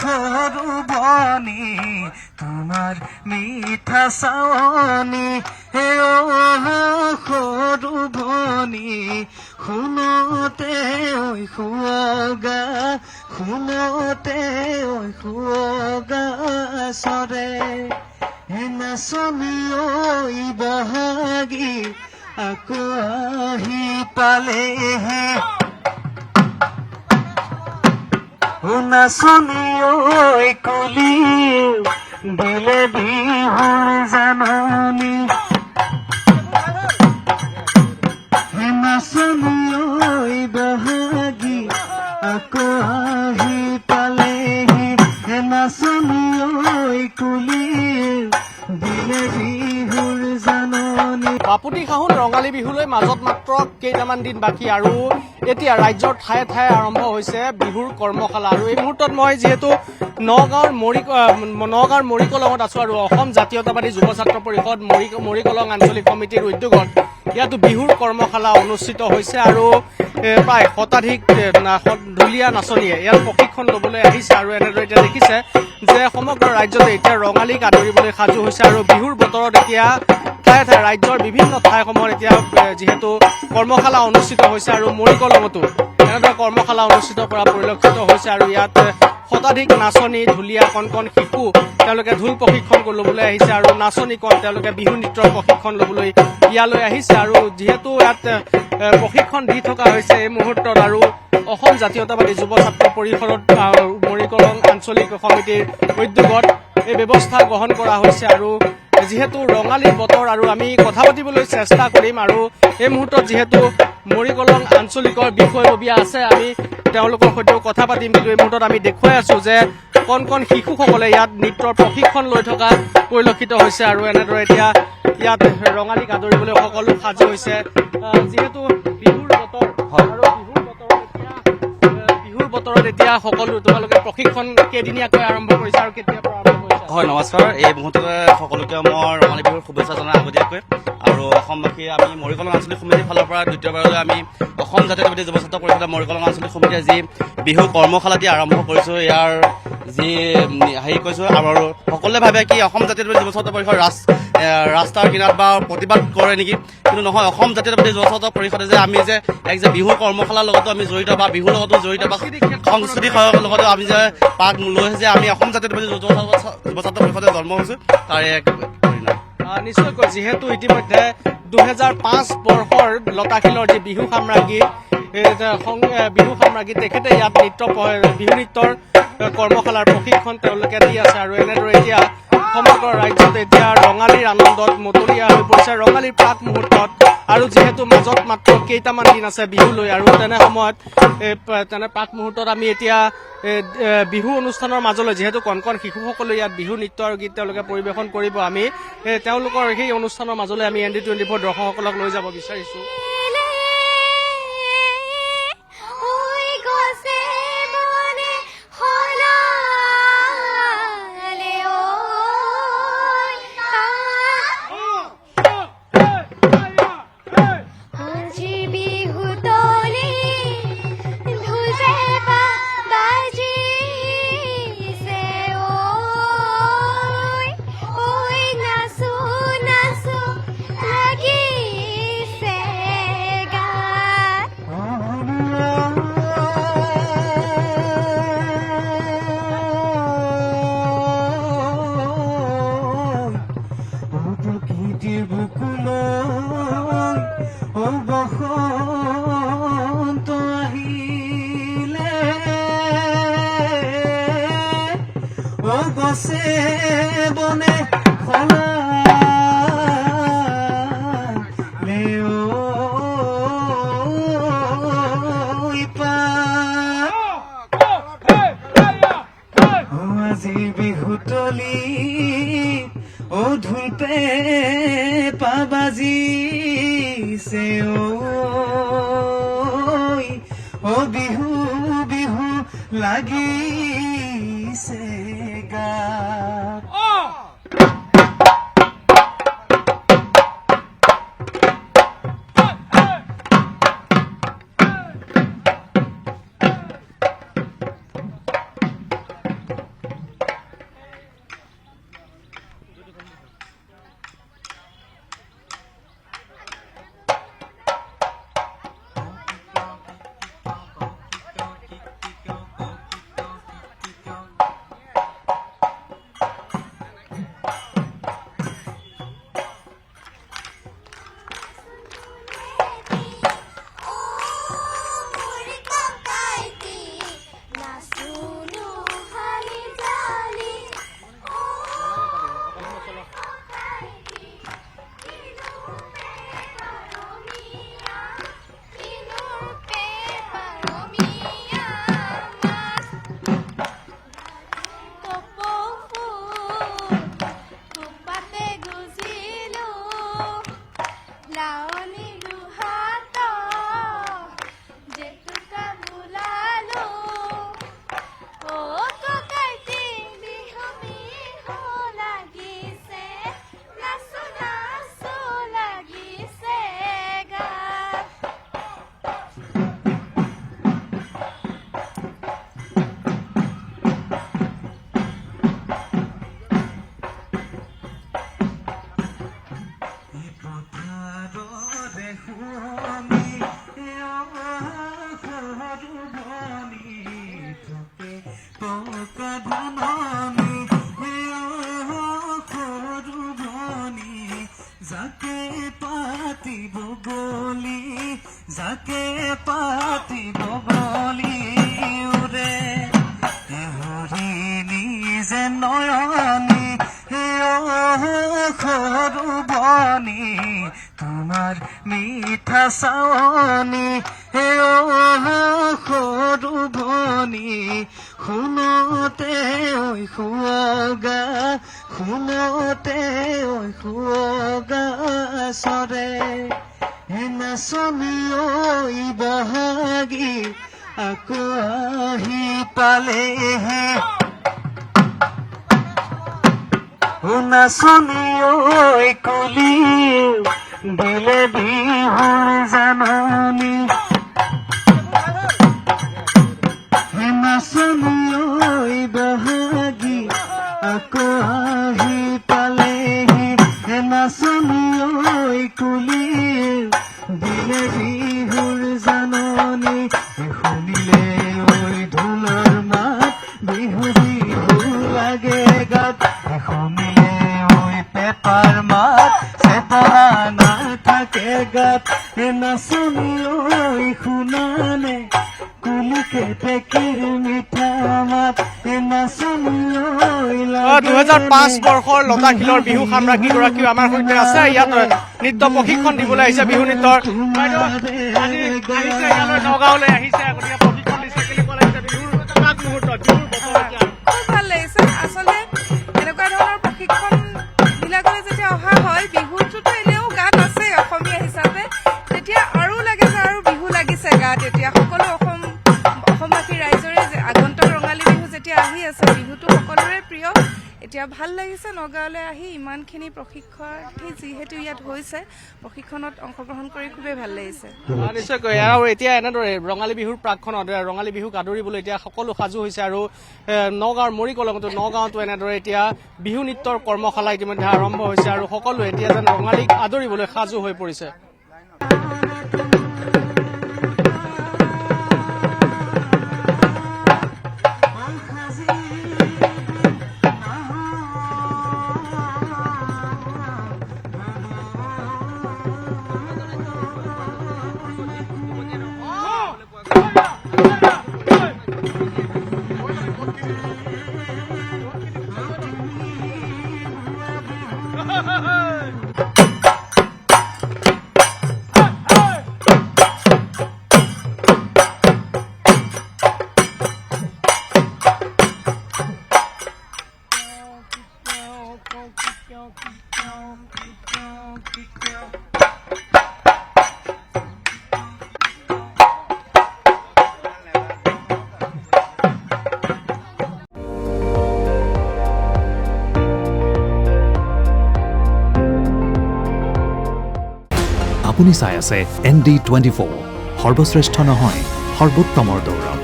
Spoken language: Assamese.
সৰু বনি তোমাৰ মিঠা চাৱনি হে সৰু ভনী শুনোতে ঐ সুৱগা শুনোতে ঐ সুৱগা চৰে হে নাচনি ঐ বহাগী আকৌ আহি পালেহে নাচনি ঐ কুলি দিলে বিহুৰ জাননী নাচনি ঐ বহাগী আকৌ আহি পালেহি নাচনি ঐ কুলি দিলে বিহুৰ জাননী। বাপুতি সাহোন ৰঙালী বিহুলৈ মাজত মাত্ৰ কেইটামান দিন বাকী আৰু এতিয়া ৰাজ্যৰ ঠায়ে ঠায়ে আৰম্ভ হৈছে বিহুৰ কৰ্মশালা আৰু এই মুহূৰ্তত মই যিহেতু নগাঁৱৰ মৰিকলঙত আছো আৰু অসম জাতীয়তাবাদী যুৱ ছাত্ৰ পৰিষদ মৰিকলং আঞ্চলিক সমিতিৰ উদ্যোগত ইয়াতো বিহুৰ কৰ্মশালা অনুষ্ঠিত হৈছে আৰু প্ৰায় শতাধিক ঢুলীয়া নাচনীয়ে ইয়াৰ প্ৰশিক্ষণ ল'বলৈ আহিছে আৰু এনেদৰে এতিয়া দেখিছে যে সমগ্ৰ ৰাজ্যতে এতিয়া ৰঙালীক আদৰিবলৈ সাজু হৈছে আৰু বিহুৰ বতৰত এতিয়া ঠায়ে ঠায়ে ৰাজ্যৰ বিভিন্ন ঠাইসমূহত এতিয়া যিহেতু কৰ্মশালা অনুষ্ঠিত হৈছে আৰু মৰিকলঙতো এনেদৰে কৰ্মশালা অনুষ্ঠিত কৰা পৰিলক্ষিত হৈছে আৰু ইয়াত শতাধিক নাচনী ঢুলীয়া কণ কণ শিশু তেওঁলোকে ঢোল প্ৰশিক্ষণ ল'বলৈ আহিছে আৰু নাচনী কণ তেওঁলোকে বিহু নৃত্যৰ প্ৰশিক্ষণ ল'বলৈ ইয়ালৈ আহিছে আৰু যিহেতু ইয়াত প্ৰশিক্ষণ দি থকা হৈছে এই মুহূৰ্তত আৰু অসম জাতীয়তাবাদী যুৱ ছাত্ৰ পৰিষদত মৰিকলং আঞ্চলিক সমিতিৰ উদ্যোগত এই ব্যৱস্থা গ্ৰহণ কৰা হৈছে আৰু যিহেতু ৰঙালীৰ বতৰ আৰু আমি কথা পাতিবলৈ চেষ্টা কৰিম আৰু এই মুহূৰ্তত যিহেতু মৰিকলং আঞ্চলিকৰ বিষয়ববীয়া আছে আমি তেওঁলোকৰ সৈতেও কথা পাতিম কিন্তু এই মুহূৰ্তত আমি দেখুৱাই আছো যে কণ কণ শিশুসকলে ইয়াত নৃত্যৰ প্ৰশিক্ষণ লৈ থকা পৰিলক্ষিত হৈছে আৰু এনেদৰে এতিয়া ইয়াত ৰঙালীক আদৰিবলৈ সকলো সাজু হৈছে যিহেতু বিহুৰ বতৰ আৰু বিহুৰ বতৰত এতিয়া সকলো তোমালোকে প্ৰশিক্ষণ কেইদিনীয়াকৈ আৰম্ভ কৰিছে আৰু কেতিয়াৰ পৰা আৰম্ভ কৰিছে? হয় নমস্কাৰ, এই মুহূৰ্ততে সকলোকে মই ৰঙালী বিহুৰ শুভেচ্ছা জনাই আগতীয়াকৈ আৰু অসমবাসী আমি মৰিকলং আঞ্চলিক সমিতিৰ ফালৰ পৰা দ্বিতীয়বাৰলৈ আমি অসম জাতীয়তাবাদী যুৱ ছাত্ৰ পৰিষদৰ মৰিকলং আঞ্চলিক সমিতিয়ে যি বিহু কৰ্মশালাটি আৰম্ভ কৰিছোঁ ইয়াৰ যি হেৰি কৰিছোঁ আৰু সকলোৱে ভাবে কি অসম জাতীয়তাবাদী যুৱ ছাত্ৰ পৰিষদ ৰাস্তাৰ কিনাৰত বা প্ৰতিবাদ কৰে নেকি, কিন্তু নহয়। অসম জাতীয়তাবাদী যুৱ ছাত্ৰ পৰিষদে যে আমি যে এক যে বিহুৰ কৰ্মশালাৰ লগতো আমি জড়িত বা বিহুৰ লগতো জড়িত বা সংস্কৃতি লগতো আমি যে পাক লৈ যে আমি অসম জাতীয়তাবাদী যুৱ ছাত্ৰ পৰিষদে জন্ম হৈছোঁ তাৰে এক নিশ্চয়কৈ যিহেতু ইতিমধ্যে 2005 বৰ্ষৰ লতাশিলৰ যি বিহু সাম্ৰাজ্ঞী তেখেতে ইয়াত বিহু নৃত্যৰ কৰ্মশালাৰ প্ৰশিক্ষণ তেওঁলোকে দি আছে আৰু এনেদৰে এতিয়া সমগ্ৰ ৰাজ্যত এতিয়া ৰঙালীৰ আনন্দত মতলীয়া হৈ পৰিছে ৰঙালীৰ প্ৰাক মুহূৰ্তত আৰু যিহেতু মাজত মাত্ৰ কেইটামান দিন আছে বিহুলৈ আৰু তেনে সময়ত প্ৰাক মুহূৰ্তত আমি এতিয়া বিহু অনুষ্ঠানৰ মাজলৈ যিহেতু কণ কণ শিশুসকলে ইয়াত বিহু নৃত্য আৰু গীত তেওঁলোকে পৰিৱেশন কৰিব আমি তেওঁলোকৰ সেই অনুষ্ঠানৰ মাজলৈ আমি ND24 দৰ্শকসকলক লৈ যাব বিচাৰিছো। বনে খোলা আজি বিহুতলি ঢোলপে পাবাজিছে বিহু বিহু লাগিছে গাত। ধাননি সৰু ভনী যাকে পাতিব গলি যাকে পাতিব গলি উৰে হৰিণী যে নয়নী সৰু বনী তোমাৰ মিঠা চাৱনী সৰু ভনী শুনোতে ঐ শুৱগা শুনোতে ঐ শুৱগা চৰে নাচনী ঐ বহাগী আকৌ আহি পালেহে নাচনী ঐ কলি দিলে বিহুৰ জাননী নাচনী ঐ বহাগী আকৌ আহি পালেহি নাচনী ঐ কুলি দিলে বিহুৰ জাননী শুনিলে ঐ ঢোলৰ মাত বিহু বিহু লাগে গাত শুনিলে ঐ পেপাৰ মাত চেতনা নাথাকে গাত নাচনী ঐ শুনানে কুলিকে টেকিৰ মিঠা মাত নাচনী ঐ 2005 বৰ্ষৰ লতাশিলৰ বিহু সাম্ৰাজ্ঞীগৰাকীও আমাৰ সৈতে আছে ইয়াত নৃত্য প্ৰশিক্ষণ দিবলৈ আহিছে বিহু নৃত্যৰ নগাঁৱলৈ আহিছে গতিকে প্ৰশিক্ষণ দিছে কেনেকুৱা লাগিছে বিহুৰ প্ৰাক মুহূৰ্তত বিহুৰ বতৰ খুব ভাল লাগিছে আচলতে এনেকুৱা ধৰণৰ প্ৰশিক্ষণ বিলাকলৈ যেতিয়া অহা হয় বিহুটোতো এনেও গাত আছে অসমীয়া হিচাপে তেতিয়া আৰু লাগে যে আৰু বিহু লাগিছে গাত এতিয়া সকলো অসমবাসী ৰাইজৰে আগন্তুক ৰঙালী বিহু যেতিয়া আহি আছে বিহুটো সকলোৰে প্ৰিয় এতিয়া ভাল লাগিছে নগাঁৱলৈ আহি ইমানখিনি প্ৰশিক্ষাৰ্থী যিহেতু ইয়াত হৈছে প্ৰশিক্ষণত অংশগ্ৰহণ কৰি খুবেই ভাল লাগিছে নিশ্চয়কৈ আৰু এতিয়া এনেদৰে ৰঙালী বিহুৰ প্ৰাকখনত ৰঙালী বিহুক আদৰিবলৈ এতিয়া সকলো সাজু হৈছে আৰু নগাঁৱৰ মৰিকলঙতো নগাঁৱতো এনেদৰে এতিয়া বিহু নৃত্যৰ কৰ্মশালা ইতিমধ্যে আৰম্ভ হৈছে আৰু সকলোৱে এতিয়া যেন ৰঙালীক আদৰিবলৈ সাজু হৈ পৰিছে আপুনি চাই আছে ND24 সৰ্বশ্ৰেষ্ঠ নহয় সৰ্বোত্তমৰ দৌৰ